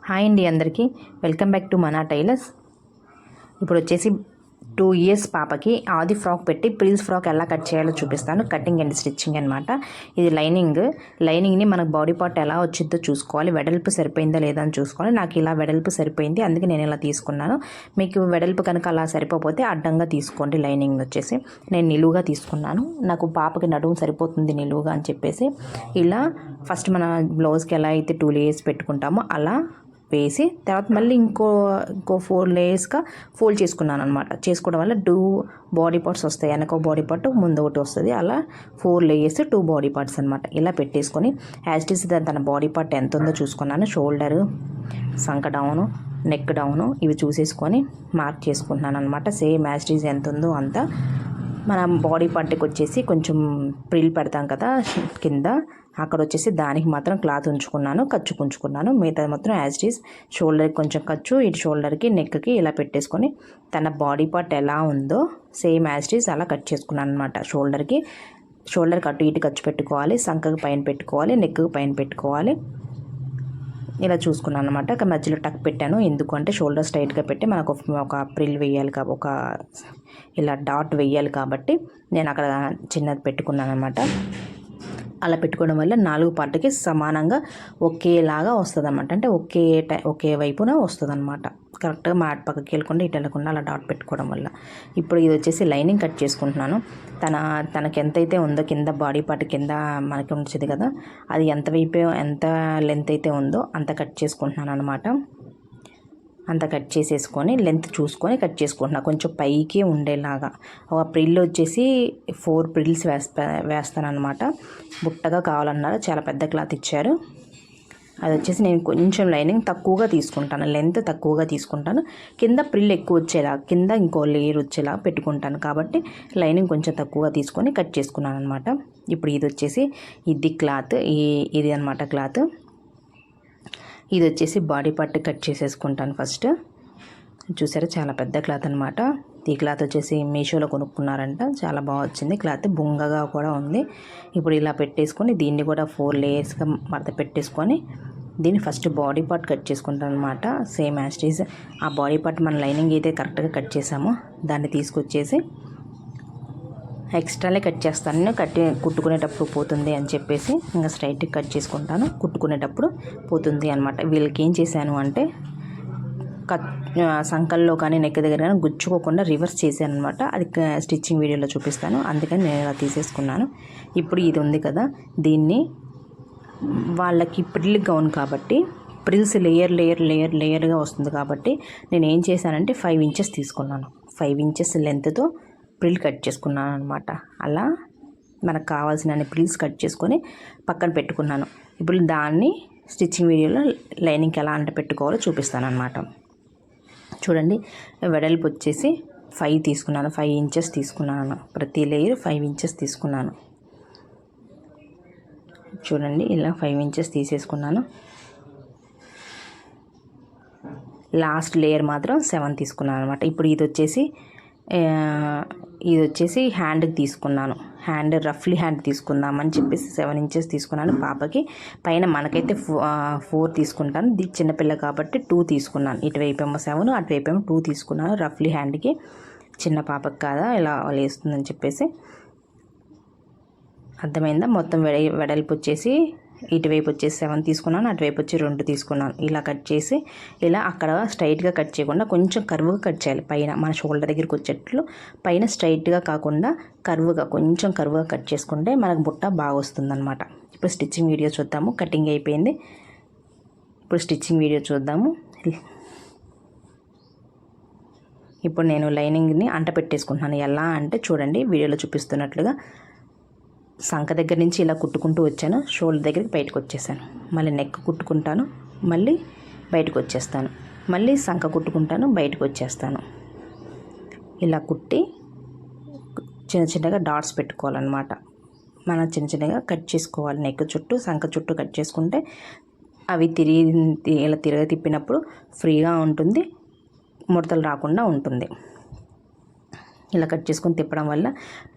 Hi అండి అందరికీ welcome back to మనా టైలర్స్. ఇప్పుడు వచ్చేసి 2 years పాపకి ఆది ఫ్రాక్ పెట్టి ప్రిల్స్ ఫ్రాక్ ఎలా కట్ చేయాలో చూపిస్తాను. కటింగ్ అండ్ స్టిచ్చింగ్ అనమాట. ఇది లైనింగ్ని మనకు బాడీ పార్ట్ ఎలా వచ్చిందో చూసుకోవాలి. వెడల్పు సరిపోయిందా లేదా అని చూసుకోవాలి. నాకు ఇలా వెడల్పు సరిపోయింది, అందుకే నేను ఇలా తీసుకున్నాను. మీకు వెడల్పు కనుక అలా సరిపోతే అడ్డంగా తీసుకోండి. లైనింగ్ వచ్చేసి నేను నిలువుగా తీసుకున్నాను. నాకు పాపకి నడుము సరిపోతుంది నిలువుగా అని చెప్పేసి ఇలా ఫస్ట్ మన బ్లౌజ్కి ఎలా అయితే 2 layers పెట్టుకుంటామో అలా వేసి తర్వాత మళ్ళీ ఇంకో 4 layers ఫోల్డ్ చేసుకున్నాను అనమాట. చేసుకోవడం వల్ల 2 బాడీ పార్ట్స్ వస్తాయి. వెనక బాడీ పార్ట్ ముందు ఒకటి వస్తుంది. అలా 4 layers 2 బాడీ పార్ట్స్ అనమాట. ఇలా పెట్టేసుకొని యాజ్ ఇట్ ఈస్ తన బాడీ పార్ట్ ఎంత ఉందో చూసుకున్నాను. షోల్డరు, సంక డౌను, నెక్ డౌను ఇవి చూసేసుకొని మార్క్ చేసుకుంటున్నాను అనమాట. సేమ్ యాజ్ ఇట్ ఈస్ ఎంత ఉందో అంతా మనం బాడీ పార్ట్కి వచ్చేసి కొంచెం ప్రిల్ పెడతాం కదా కింద, అక్కడ వచ్చేసి దానికి మాత్రం క్లాత్ ఉంచుకున్నాను. మిగతా మాత్రం యాజ్ ఇట్ ఈస్ షోల్డర్కి కొంచెం ఖర్చు, ఇటు షోల్డర్కి నెక్కి ఇలా పెట్టేసుకొని తన బాడీ పార్ట్ ఎలా ఉందో సేమ్ యాజ్ ఇట్ ఈస్ అలా కట్ చేసుకున్నాను అనమాట. షోల్డర్కి అటు ఇటు ఖర్చు పెట్టుకోవాలి, సంకకి పైన పెట్టుకోవాలి, నెక్కి పైన పెట్టుకోవాలి. ఇలా చూసుకున్నాను అనమాట. మధ్యలో టక్ పెట్టాను. ఎందుకంటే షోల్డర్ స్ట్రైట్గా పెట్టి మనకు ఒక ప్రిల్ వేయాలి ఒక ఇలా డాట్ వేయాలి కాబట్టి నేను అక్కడ చిన్నది పెట్టుకున్నాను అనమాట. అలా పెట్టుకోవడం వల్ల 4 పార్ట్కి సమానంగా ఒకేలాగా వస్తుంది అనమాట. అంటే ఒకే వైపున వస్తుంది అనమాట. కరెక్ట్గా మా పక్కకి వెళ్ళకుండా ఇటు వెళ్ళకుండా అలా డాట్ పెట్టుకోవడం వల్ల. ఇప్పుడు ఇది వచ్చేసి లైనింగ్ కట్ చేసుకుంటున్నాను. తనకి ఎంతైతే ఉందో కింద బాడీ పార్ట్ కింద మనకి ఉంచేది కదా, అది ఎంత లెంత్ అయితే ఉందో అంత కట్ చేసుకుంటున్నాను అనమాట. అంత కట్ చేసేసుకొని లెంత్ చూసుకొని కట్ చేసుకుంటున్నా, కొంచెం పైకి ఉండేలాగా. ఒక ప్రిల్ వచ్చేసి 4 ప్రిల్స్ వేస్తాను అనమాట. బుట్టగా కావాలన్నారు, చాలా పెద్ద క్లాత్ ఇచ్చారు. అది వచ్చేసి నేను కొంచెం లైనింగ్ తక్కువగా తీసుకుంటాను, లెంత్ తక్కువగా తీసుకుంటాను. కింద ప్రిల్ ఎక్కువ వచ్చేలా, కింద ఇంకో లేయర్ వచ్చేలా పెట్టుకుంటాను కాబట్టి లైనింగ్ కొంచెం తక్కువగా తీసుకొని కట్ చేసుకున్నాను అనమాట. ఇప్పుడు ఇది వచ్చేసి ఇది క్లాత్, ఇది అనమాట క్లాత్. ఇది వచ్చేసి బాడీ పార్ట్ కట్ చేసేసుకుంటాను ఫస్ట్. చూసారా చాలా పెద్ద క్లాత్ అనమాట. ఈ క్లాత్ వచ్చేసి మీషోలో కొనుక్కున్నారంట, చాలా బాగా వచ్చింది క్లాత్, బొంగగా కూడా ఉంది. ఇప్పుడు ఇలా పెట్టేసుకొని దీన్ని కూడా 4 layers మడత పెట్టేసుకొని దీన్ని ఫస్ట్ బాడీ పార్ట్ కట్ చేసుకుంటాను అనమాట. సేమ్ యాజ్ ఇట్ ఈజ్ ఆ బాడీ పార్ట్ మన లైనింగ్ అయితే కరెక్ట్గా కట్ చేసామో దాన్ని తీసుకొచ్చేసి ఎక్స్ట్రాలే కట్ చేస్తాను నేను. కుట్టుకునేటప్పుడు పోతుంది అని చెప్పేసి ఇంకా స్ట్రైట్గా కట్ చేసుకుంటాను. కుట్టుకునేటప్పుడు పోతుంది అనమాట. వీళ్ళకి ఏం చేశాను అంటే సంకల్లో కానీ నెక్ దగ్గర కానీ గుచ్చుకోకుండా రివర్స్ చేశాను అనమాట. అది స్టిచ్చింగ్ వీడియోలో చూపిస్తాను, అందుకని నేను ఇలా తీసేసుకున్నాను. ఇప్పుడు ఇది ఉంది కదా, దీన్ని వాళ్ళకి ప్రిల్ గౌన్ కాబట్టి ప్రిల్స్ లేయర్గా వస్తుంది కాబట్టి నేను ఏం చేశానంటే 5 inches తీసుకున్నాను. 5 inches లెంత్తో ప్రిల్ కట్ చేసుకున్నాను అనమాట. అలా మనకు కావాల్సిన ప్రిల్స్ కట్ చేసుకొని పక్కన పెట్టుకున్నాను. ఇప్పుడు దాన్ని స్టిచ్చింగ్ వీడియోలో లైనింగ్కి ఎలా అంటే పెట్టుకోవాలో చూపిస్తాను అనమాట. చూడండి, వెడల్పు వచ్చేసి 5 తీసుకున్నాను, 5 inches తీసుకున్నాను. ప్రతి లేయర్ 5 inches తీసుకున్నాను. చూడండి ఇలా 5 inches తీసేసుకున్నాను. లాస్ట్ లేయర్ మాత్రం 7 తీసుకున్నాను అనమాట. ఇప్పుడు ఇది వచ్చేసి హ్యాండ్కి తీసుకున్నాను. రఫ్లీ హ్యాండ్ తీసుకుందామని చెప్పేసి 7 inches తీసుకున్నాను పాపకి. పైన మనకైతే 4 తీసుకుంటాను, చిన్నపిల్ల కాబట్టి 2 తీసుకున్నాను. ఇటువైపు ఏమో 7, అటువైపు ఏమో 2 తీసుకున్నాను. రఫ్లీ హ్యాండ్కి చిన్న పాపకి కాదా ఇలా లేస్తుందని చెప్పేసి. అర్థమైందా? మొత్తం వెడల్పు వచ్చేసి ఇటువైపు వచ్చేసి 7 తీసుకున్నాను, అటువైపు వచ్చి 2 తీసుకున్నాను. ఇలా కట్ చేసి ఇలా అక్కడ స్ట్రైట్గా కట్ చేయకుండా కొంచెం కర్వ్గా కట్ చేయాలి. పైన మన షోల్డర్ దగ్గరికి వచ్చేట్లు పైన స్ట్రైట్గా కాకుండా కొంచెం కర్వ్గా కట్ చేసుకుంటే మనకు బుట్ట బాగా వస్తుందన్నమాట. ఇప్పుడు స్టిచ్చింగ్ వీడియో చూద్దాము. కటింగ్ అయిపోయింది, ఇప్పుడు స్టిచ్చింగ్ వీడియో చూద్దాము. ఇప్పుడు నేను లైనింగ్ని అంట పెట్టేసుకుంటున్నాను. ఎలా అంటే చూడండి వీడియోలో చూపిస్తున్నట్లుగా సంక దగ్గర నుంచి ఇలా కుట్టుకుంటూ వచ్చాను, షోల్డర్ దగ్గరికి బయటకు వచ్చేసాను. మళ్ళీ నెక్ కుట్టుకుంటాను, మళ్ళీ బయటకు వచ్చేస్తాను, మళ్ళీ సంక కుట్టుకుంటాను, బయటకు వచ్చేస్తాను. ఇలా కుట్టి చిన్నగా డాట్స్ పెట్టుకోవాలన్నమాట. మనం చిన్నగా కట్ చేసుకోవాలి. నెక్ చుట్టూ సంక చుట్టూ కట్ చేసుకుంటే అవి ఇలా తిప్పినప్పుడు ఫ్రీగా ఉంటుంది, ముడతలు రాకుండా ఉంటుంది. ఇలా కట్ చేసుకొని తిప్పడం వల్ల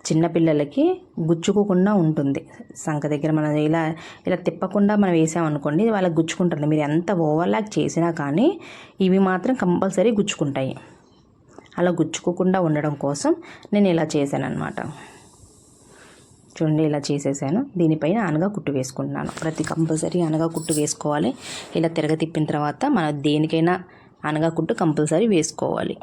చిన్నపిల్లలకి గుచ్చుకోకుండా ఉంటుంది. సంక దగ్గర మనం ఇలా ఇలా తిప్పకుండా మనం వేసామనుకోండి వాళ్ళకి గుచ్చుకుంటుంది. మీరు ఎంత ఓవర్లాక్ చేసినా కానీ ఇవి మాత్రం కంపల్సరీ గుచ్చుకుంటాయి. అలా గుచ్చుకోకుండా ఉండడం కోసం నేను ఇలా చేశాను అనమాట. చూడండి, ఇలా చేసేసాను. దీనిపైన అనగా కుట్టు వేసుకుంటున్నాను. ప్రతి కంపల్సరీ అనగా కుట్టు వేసుకోవాలి. ఇలా తిరగ తిప్పిన తర్వాత మనం దేనికైనా అనగా కుట్టు కంపల్సరీ వేసుకోవాలి.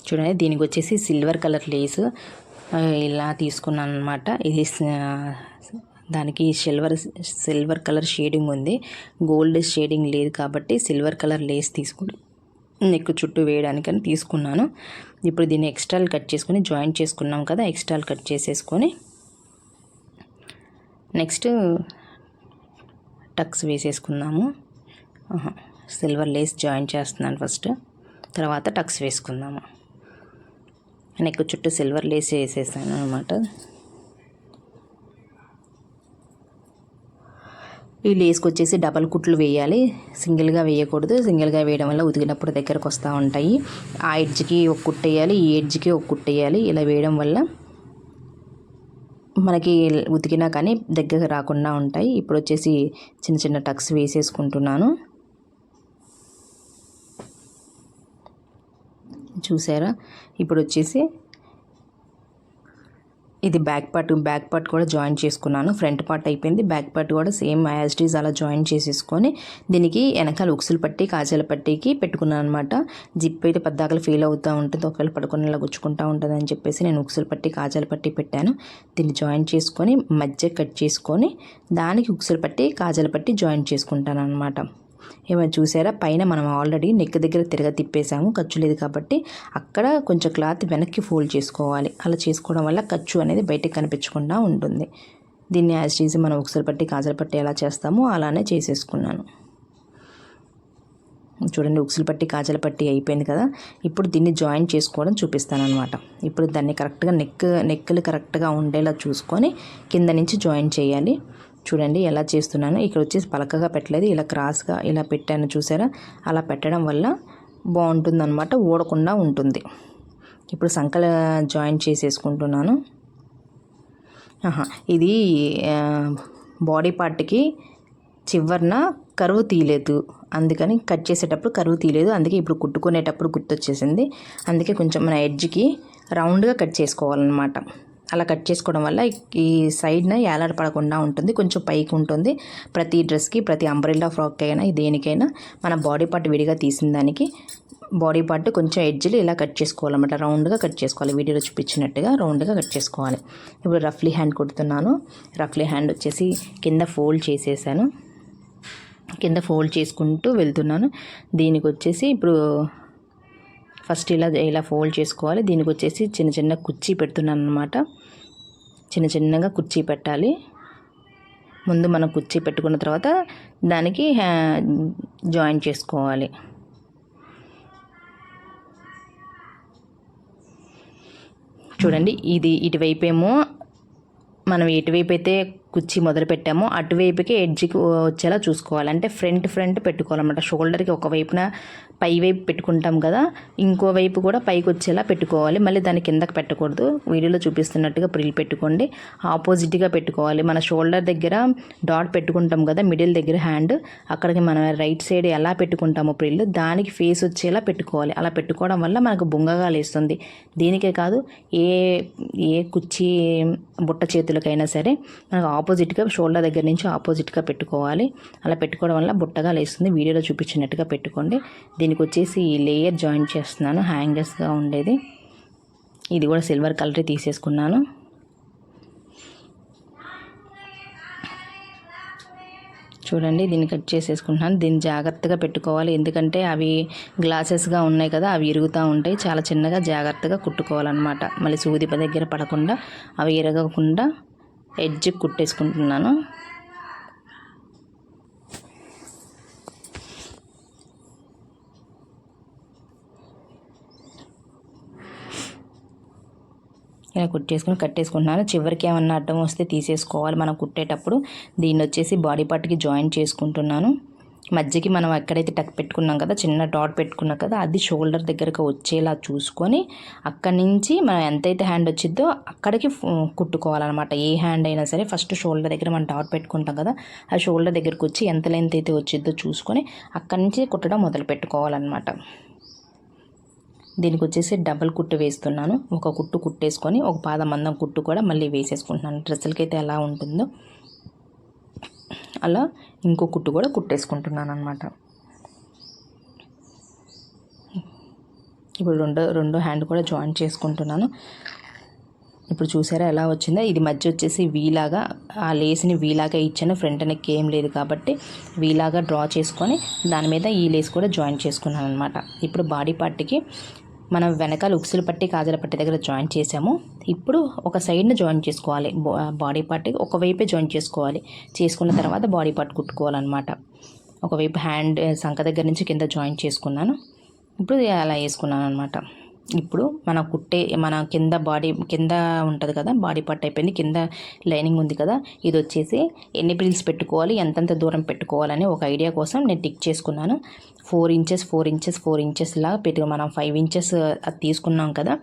చూడండి, దీనికి వచ్చేసి సిల్వర్ కలర్ లేస్ ఇలా తీసుకున్నాను అనమాట. ఇది దానికి సిల్వర్ కలర్ షేడింగ్ ఉంది, గోల్డ్ షేడింగ్ లేదు కాబట్టి సిల్వర్ కలర్ లేస్ తీసుకుని నెక్ చుట్టూ వేయడానికని తీసుకున్నాను. ఇప్పుడు దీన్ని ఎక్స్ట్రాలు కట్ చేసుకుని జాయింట్ చేసుకున్నాం కదా, ఎక్స్ట్రాలు కట్ చేసేసుకొని నెక్స్ట్ టక్స్ వేసేసుకుందాము. సిల్వర్ లేస్ జాయింట్ చేస్తున్నాను ఫస్ట్, తర్వాత టక్స్ వేసుకుందాము. నెక్ చుట్టూ సిల్వర్ లేస్ వేసేసాను అనమాట. ఈ లేస్కి వచ్చేసి డబల్ కుట్లు వేయాలి, సింగిల్గా వేయకూడదు. సింగిల్గా వేయడం వల్ల ఉతికినప్పుడు దగ్గరకు వస్తూ ఉంటాయి. ఆ ఎడ్జ్కి ఒక కుట్టు వేయాలి, ఈ ఎడ్జ్కి ఒక కుట్టు వేయాలి. ఇలా వేయడం వల్ల మనకి ఉతికినా కానీ దగ్గరకు రాకుండా ఉంటాయి. ఇప్పుడు వచ్చేసి చిన్న చిన్న టక్స్ వేసేసుకుంటున్నాను. చూసారా, ఇప్పుడు వచ్చేసి ఇది బ్యాక్ పార్ట్ కూడా జాయిన్ చేసుకున్నాను. ఫ్రంట్ పార్ట్ అయిపోయింది, బ్యాక్ పార్ట్ కూడా సేమ్ యాజ్ ఇట్ ఈజ్ అలా జాయిన్ చేసేసుకొని దీనికి వెనకాల ఉక్సులు పట్టి కాజాల పట్టీకి పెట్టుకున్నాను అనమాట. జిప్ అయితే పద్దాకలు ఫీల్ అవుతూ ఉంటుంది, ఒకవేళ పడుకునేలా గుచ్చుకుంటూ ఉంటుంది అని చెప్పేసి నేను ఉక్సులు పట్టి కాజాల పట్టి పెట్టాను. దీన్ని జాయిన్ చేసుకొని మధ్య కట్ చేసుకొని దానికి ఉక్సులు పట్టి కాజాల పట్టి జాయిన్ చేసుకుంటాను అనమాట. ఏమైనా చూసారా, పైన మనం ఆల్రెడీ నెక్ దగ్గర తిరగ తిప్పేసాము, ఖర్చు లేదు కాబట్టి అక్కడ కొంచెం క్లాత్ వెనక్కి ఫోల్డ్ చేసుకోవాలి. అలా చేసుకోవడం వల్ల ఖర్చు అనేది బయటకు కనిపించకుండా ఉంటుంది. దీన్ని యాజ్ ఈజ్ మనం ఉక్సులు పట్టి కాజల పట్టి ఎలా చేస్తామో అలానే చేసేసుకున్నాను. చూడండి, ఉక్సులు పట్టి కాజల పట్టి అయిపోయింది కదా. ఇప్పుడు దీన్ని జాయిన్ చేసుకోవడం చూపిస్తాను అనమాట. ఇప్పుడు దాన్ని కరెక్ట్గా నెక్కులు కరెక్ట్గా ఉండేలా చూసుకొని కింద నుంచి జాయిన్ చేయాలి. చూడండి ఎలా చేస్తున్నాను. ఇక్కడ వచ్చేసి పలకగా పెట్టలేదు, ఇలా క్రాస్గా ఇలా పెట్టాను చూసారా. అలా పెట్టడం వల్ల బాగుంటుందన్నమాట, ఊడకుండా ఉంటుంది. ఇప్పుడు సంకల జాయిన్ చేసేసుకుంటున్నాను. ఇది బాడీ పార్ట్కి చివరన కరువు తీయలేదు, అందుకని కట్ చేసేటప్పుడు కరువు తీయలేదు. అందుకే ఇప్పుడు కుట్టుకునేటప్పుడు గుర్తొచ్చేసింది. అందుకే కొంచెం మన ఎడ్జ్కి రౌండ్గా కట్ చేసుకోవాలన్నమాట. అలా కట్ చేసుకోవడం వల్ల ఈ సైడ్న ఏలాడపడకుండా ఉంటుంది, కొంచెం పైకి ఉంటుంది. ప్రతి డ్రెస్కి, ప్రతి అంబ్రెల్లా ఫ్రాక్ అయినా దేనికైనా మన బాడీ పార్ట్ విడిగా తీసిన దానికి బాడీ పార్ట్ కొంచెం ఎడ్జ్లు ఇలా కట్ చేసుకోవాలన్నమాట. రౌండ్గా కట్ చేసుకోవాలి, వీడియోలో చూపించినట్టుగా రౌండ్గా కట్ చేసుకోవాలి. ఇప్పుడు రఫ్లీ హ్యాండ్ కుడుతున్నాను. రఫ్లీ హ్యాండ్ వచ్చేసి కింద ఫోల్డ్ చేసేసాను, కింద ఫోల్డ్ చేసుకుంటూ వెళ్తున్నాను. దీనికి వచ్చేసి ఇప్పుడు ఫస్ట్ ఇలా ఫోల్డ్ చేసుకోవాలి. దీనికి వచ్చేసి చిన్న చిన్న కుర్చీ పెడుతున్నాను అనమాట. చిన్నగా కుర్చీ పెట్టాలి. ముందు మనం కుర్చీ పెట్టుకున్న తర్వాత దానికి జాయిన్ చేసుకోవాలి. చూడండి, ఇది ఇటువైపేమో మనం ఎటువైపు అయితే కుర్చీ మొదలు పెట్టామో అటువైపుకి ఎడ్జ్కి వచ్చేలా చూసుకోవాలి. అంటే ఫ్రంట్ పెట్టుకోవాలన్నమాట. షోల్డర్కి ఒకవైపున పై వైపు పెట్టుకుంటాం కదా, ఇంకోవైపు కూడా పైకి వచ్చేలా పెట్టుకోవాలి. మళ్ళీ దాని కిందకి పెట్టకూడదు. వీడియోలో చూపిస్తున్నట్టుగా ప్రిల్ పెట్టుకోండి, ఆపోజిట్గా పెట్టుకోవాలి. మన షోల్డర్ దగ్గర డాట్ పెట్టుకుంటాం కదా, మిడిల్ దగ్గర హ్యాండ్, అక్కడికి మనం రైట్ సైడ్ ఎలా పెట్టుకుంటామో ప్రిల్ దానికి ఫేస్ వచ్చేలా పెట్టుకోవాలి. అలా పెట్టుకోవడం వల్ల మనకు బొంగగా లేస్తుంది. దీనికే కాదు, ఏ కుర్చీ బుట్ట చేతులకైనా సరే మనకు ఆపోజిట్గా షోల్డర్ దగ్గర నుంచి ఆపోజిట్గా పెట్టుకోవాలి. అలా పెట్టుకోవడం వల్ల బుట్టగా లేస్తుంది. వీడియోలో చూపించినట్టుగా పెట్టుకోండి. దీనికి వచ్చేసి లేయర్ జాయిన్ చేస్తున్నాను, హ్యాంగర్స్గా ఉండేది. ఇది కూడా సిల్వర్ కలర్ తీసేసుకున్నాను. చూడండి, దీన్ని కట్ చేసేసుకుంటున్నాను. దీన్ని జాగ్రత్తగా పెట్టుకోవాలి, ఎందుకంటే అవి గ్లాసెస్గా ఉన్నాయి కదా, అవి ఇరుగుతూ ఉంటాయి. చాలా చిన్నగా జాగ్రత్తగా కుట్టుకోవాలన్నమాట. మళ్ళీ సూది దగ్గర పడకుండా అవి ఇరగకుండా ఎడ్జ్ కుట్టేసుకుంటున్నాను. ఇలా కట్టేసుకుంటున్నాను. చివరికి ఏమన్నా అడ్డం వస్తే తీసేసుకోవాలి మనం కుట్టేటప్పుడు. దీన్ని వచ్చేసి బాడీ పార్ట్కి జాయిన్ చేసుకుంటున్నాను. మధ్యకి మనం ఎక్కడైతే టక్ పెట్టుకున్నాం కదా, చిన్న డాట్ పెట్టుకున్నాం కదా, అది షోల్డర్ దగ్గరకు వచ్చేలా చూసుకొని అక్కడి నుంచి మనం ఎంతైతే హ్యాండ్ వచ్చిద్దో అక్కడికి కుట్టుకోవాలన్నమాట. ఏ హ్యాండ్ అయినా సరే ఫస్ట్ షోల్డర్ దగ్గర మనం డాట్ పెట్టుకుంటాం కదా, ఆ షోల్డర్ దగ్గరకు వచ్చి ఎంత లెంత్ అయితే వచ్చిద్దో చూసుకొని అక్కడి నుంచి కుట్టడం మొదలు పెట్టుకోవాలన్నమాట. దీనికి వచ్చేసి డబల్ కుట్టు వేస్తున్నాను. ఒక కుట్టు కుట్టేసుకొని ఒక పాద మందం కుట్టు కూడా మళ్ళీ వేసేసుకుంటున్నాను. డ్రెస్సులకి అయితే ఎలా ఉంటుందో అలా ఇంకో కుట్టు కూడా కుట్టేసుకుంటున్నాను అనమాట. ఇప్పుడు రెండు హ్యాండ్ కూడా జాయిన్ చేసుకుంటున్నాను. ఇప్పుడు చూసారా ఎలా వచ్చిందో. ఇది మధ్య వచ్చేసి వీలాగా, ఆ లేస్ని వీలాగా ఇచ్చాను. ఫ్రంట్ నెక్ ఏం లేదు కాబట్టి వీలాగా డ్రా చేసుకొని దాని మీద ఈ లేస్ కూడా జాయిన్ చేసుకున్నాను అనమాట. ఇప్పుడు బాడీ పార్ట్కి మనం వెనకాల ఉక్సులు పట్టి కాజల పట్టి దగ్గర జాయిన్ చేసాము. ఇప్పుడు ఒక సైడ్ని జాయిన్ చేసుకోవాలి. బాడీ పార్ట్కి ఒకవైపే జాయిన్ చేసుకోవాలి. చేసుకున్న తర్వాత బాడీ పార్ట్ కుట్టుకోవాలన్నమాట. ఒకవైపు హ్యాండ్ సంఖ దగ్గర నుంచి కింద జాయిన్ చేసుకున్నాను. ఇప్పుడు అలా వేసుకున్నాను అనమాట. ఇప్పుడు మన కింద ఉంటుంది కదా, బాడీ పార్ట్ అయిపోయింది. కింద లైనింగ్ ఉంది కదా, ఇది వచ్చేసి ఎన్ని ప్రిల్స్ పెట్టుకోవాలి, ఎంతంత దూరం పెట్టుకోవాలని ఒక ఐడియా కోసం నేను టిక్ చేసుకున్నాను. 4 ఇంచెస్ 4 ఇంచెస్ 4 ఇంచెస్ లాగా మనం 5 ఇంచెస్ అది తీసుకున్నాం కదా,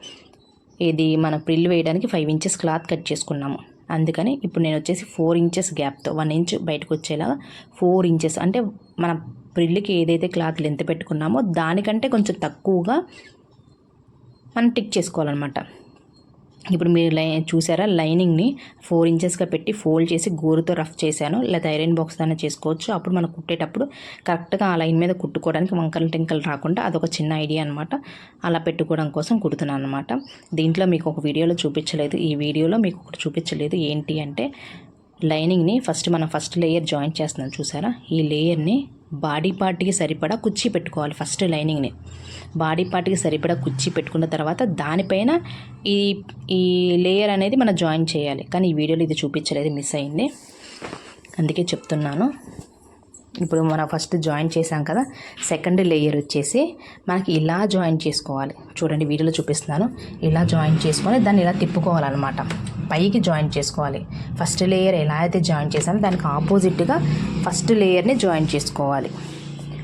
ఇది మన ప్రిల్ వేయడానికి 5 ఇంచెస్ క్లాత్ కట్ చేసుకున్నాము. అందుకని ఇప్పుడు నేను వచ్చేసి 4 ఇంచెస్ గ్యాప్తో 1 ఇంచ్ బయటకు వచ్చేలాగా 4 ఇంచెస్ అంటే మన ప్రిల్కి ఏదైతే క్లాత్ లెంత్ పెట్టుకున్నామో దానికంటే కొంచెం తక్కువగా మనం టిక్ చేసుకోవాలన్నమాట. ఇప్పుడు మీరు చూసారా, లైనింగ్ని 4 ఇంచెస్గా పెట్టి ఫోల్డ్ చేసి గోరుతో రఫ్ చేశాను. లేదా ఐరన్ బాక్స్ దాన్ని చేసుకోవచ్చు. అప్పుడు మనం కుట్టేటప్పుడు కరెక్ట్గా ఆ లైన్ మీద కుట్టుకోవడానికి వంకలు టింకలు రాకుండా అదొక చిన్న ఐడియా అనమాట. అలా పెట్టుకోవడం కోసం కుడుతున్నాను అనమాట. దీంట్లో మీకు ఒక వీడియోలో చూపించలేదు, ఈ వీడియోలో మీకు ఒకటి చూపించలేదు. ఏంటి అంటే లైనింగ్ని ఫస్ట్ లేయర్ జాయిన్ చేస్తున్నాను చూసారా, ఈ లేయర్ని బాడీ పార్ట్కి సరిపడా కుర్చీ పెట్టుకోవాలి. ఫస్ట్ లైనింగ్ని బాడీ పార్ట్కి సరిపడా కుర్చీ పెట్టుకున్న తర్వాత దానిపైన ఈ లేయర్ అనేది మనం జాయిన్ చేయాలి. కానీ ఈ వీడియోలో ఇది చూపించలేదు, మిస్ అయింది, అందుకే చెప్తున్నాను. ఇప్పుడు మనం ఫస్ట్ జాయిన్ చేసాం కదా, సెకండ్ లేయర్ వచ్చేసి మనకి ఇలా జాయిన్ చేసుకోవాలి. చూడండి వీడియోలో చూపిస్తున్నాను. ఇలా జాయిన్ చేసుకొని దాన్ని ఇలా తిప్పుకోవాలన్నమాట. పైకి జాయిన్ చేసుకోవాలి. ఫస్ట్ లేయర్ ఎలా అయితే జాయిన్ చేసామో దానికి ఆపోజిట్గా ఫస్ట్ లేయర్ని జాయిన్ చేసుకోవాలి.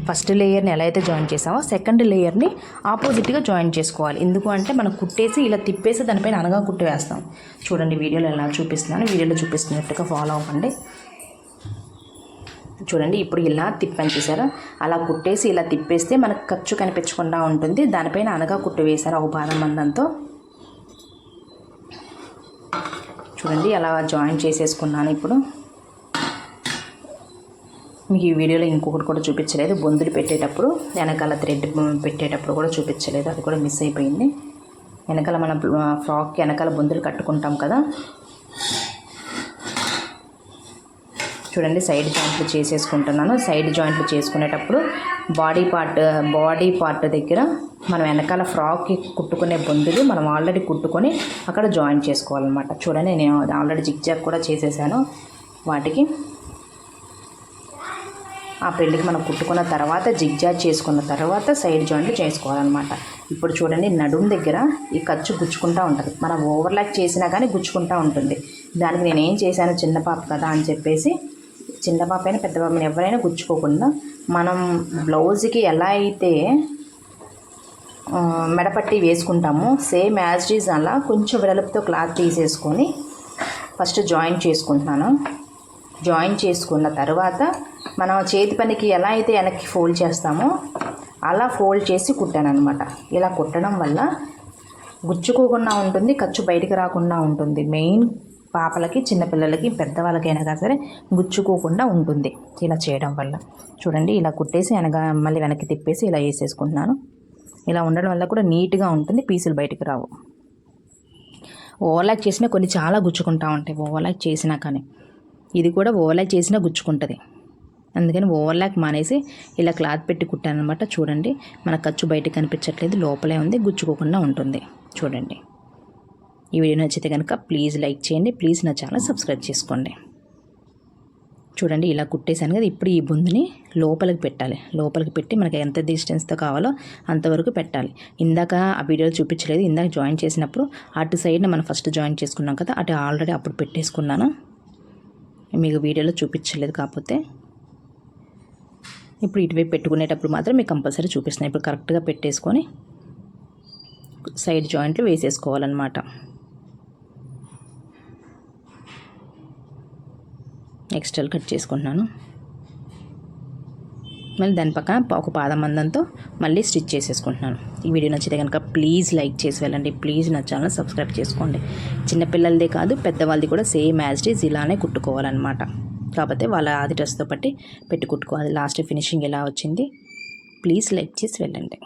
ఫస్ట్ లేయర్ని ఎలా అయితే జాయిన్ చేసామో సెకండ్ లేయర్ని ఆపోజిట్గా జాయిన్ చేసుకోవాలి. ఎందుకు అంటే మనం కుట్టేసి ఇలా తిప్పేసి దానిపైన అనగా కుట్టు వేస్తాం. చూడండి వీడియోలో ఎలా చూపిస్తున్నాను, వీడియోలో చూపిస్తున్నట్టుగా ఫాలో అవ్వండి. చూడండి ఇప్పుడు ఇలా తిప్పని చూసారా, అలా కుట్టేసి ఇలా తిప్పేస్తే మనకు ఖర్చు కనిపించకుండా ఉంటుంది. దానిపైన అనగా కుట్టు వేసారు ఒక పాదం మందంతో. చూడండి అలా జాయిన్ చేసేసుకున్నాను. ఇప్పుడు మీకు ఈ వీడియోలో ఇంకొకటి కూడా చూపించలేదు, బొందులు పెట్టేటప్పుడు వెనకాల థ్రెడ్ పెట్టేటప్పుడు కూడా చూపించలేదు, అది కూడా మిస్ అయిపోయింది. వెనకాల మన ఫ్రాక్కి వెనకాల బొందులు కట్టుకుంటాం కదా, చూడండి సైడ్ జాయింట్లు చేసేసుకుంటున్నాను. సైడ్ జాయింట్లు చేసుకునేటప్పుడు బాడీ పార్ట్ దగ్గర మనం వెనకాల ఫ్రాక్కి కుట్టుకునే బొందులు మనం ఆల్రెడీ కుట్టుకొని అక్కడ జాయిన్ చేసుకోవాలన్నమాట. చూడండి నేను ఆల్రెడీ జిగ్జాగ్ కూడా చేసేసాను. వాటికి ఆ పెళ్ళికి మనం కుట్టుకున్న తర్వాత జిగ్జాగ్ చేసుకున్న తర్వాత సైడ్ జాయింట్లు చేసుకోవాలన్నమాట. ఇప్పుడు చూడండి నడుము దగ్గర ఈ ఖర్చు గుచ్చుకుంటూ ఉంటుంది. మనం ఓవర్లాక్ చేసినా కానీ గుచ్చుకుంటూ ఉంటుంది. దానికి నేను ఏం చేశాను, చిన్న పాప కదా అని చెప్పేసి, చిన్న పాప అయినా పెద్ద పాప ఎవరైనా గుచ్చుకోకుండా మనం బ్లౌజ్కి ఎలా అయితే మెడపట్టి వేసుకుంటామో సేమ్ యాజ్ ఇట్ ఈజ్ అలా కొంచెం వెడల్పుతో క్లాత్ తీసేసుకొని ఫస్ట్ జాయిన్ చేసుకుంటున్నాను. జాయిన్ చేసుకున్న తర్వాత మనం చేతి పనికి ఎలా అయితే వెనక్కి ఫోల్డ్ చేస్తామో అలా ఫోల్డ్ చేసి కుట్టాను అనమాట. ఇలా కుట్టడం వల్ల గుచ్చుకోకుండా ఉంటుంది, ఖర్చు బయటికి రాకుండా ఉంటుంది. మెయిన్ పాపలకి, చిన్నపిల్లలకి, పెద్దవాళ్ళకైనా సరే గుచ్చుకోకుండా ఉంటుంది ఇలా చేయడం వల్ల. చూడండి ఇలా కుట్టేసి మళ్ళీ వెనక్కి తిప్పేసి ఇలా వేసేసుకుంటున్నాను. ఇలా ఉండడం వల్ల కూడా నీట్గా ఉంటుంది, పీసులు బయటికి రావు. ఓవర్లాక్ చేసినా కొన్ని చాలా గుచ్చుకుంటూ ఉంటాయి. ఓవర్లాక్ చేసినా కానీ ఇది కూడా ఓవర్లాక్ చేసినా గుచ్చుకుంటుంది. అందుకని ఓవర్లాక్ మానేసి ఇలా క్లాత్ పెట్టి కుట్టాను అనమాట. చూడండి మన ఖర్చు బయటకు కనిపించట్లేదు, లోపలే ఉంది, గుచ్చుకోకుండా ఉంటుంది. చూడండి ఈ వీడియో నచ్చితే కనుక ప్లీజ్ లైక్ చేయండి, ప్లీజ్ నా ఛానల్ సబ్స్క్రైబ్ చేసుకోండి. చూడండి ఇలా కుట్టేశాను కదా. ఇప్పుడు ఈ బొందుని లోపలికి పెట్టాలి. లోపలికి పెట్టి మనకి ఎంత డిస్టెన్స్తో కావాలో అంతవరకు పెట్టాలి. ఇందాక ఆ వీడియోలో చూపించలేదు. ఇందాక జాయిన్ చేసినప్పుడు అటు సైడ్ని మనం ఫస్ట్ జాయిన్ చేసుకున్నాం కదా, అటు ఆల్రెడీ అప్పుడు పెట్టేసుకున్నాను. మీకు వీడియోలో చూపించలేదు కాకపోతే. ఇప్పుడు ఇటువైపు పెట్టుకునేటప్పుడు మాత్రం మీకు కంపల్సరీ చూపిస్తున్నాను. ఇప్పుడు కరెక్ట్గా పెట్టేసుకొని సైడ్ జాయింట్లు వేసేసుకోవాలన్నమాట. ఎక్స్ట్రా కట్ చేసుకుంటున్నాను. మళ్ళీ దాని పక్కన ఒక పాదం మందంతో మళ్ళీ స్టిచ్ చేసేసుకుంటున్నాను. ఈ వీడియో నచ్చితే కనుక ప్లీజ్ లైక్ చేసి వెళ్ళండి. ప్లీజ్ నా ఛానల్ సబ్స్క్రైబ్ చేసుకోండి. చిన్నపిల్లలదే కాదు పెద్దవాళ్ళది కూడా సేమ్ యాజ్ ఇట్ ఈజ్ ఇలానే కుట్టుకోవాలన్నమాట. కాకపోతే వాళ్ళ ఆది డ్రెస్తో పెట్టి కుట్టుకోవాలి. లాస్ట్ ఫినిషింగ్ ఎలా వచ్చింది ప్లీజ్ లైక్ చేసి వెళ్ళండి.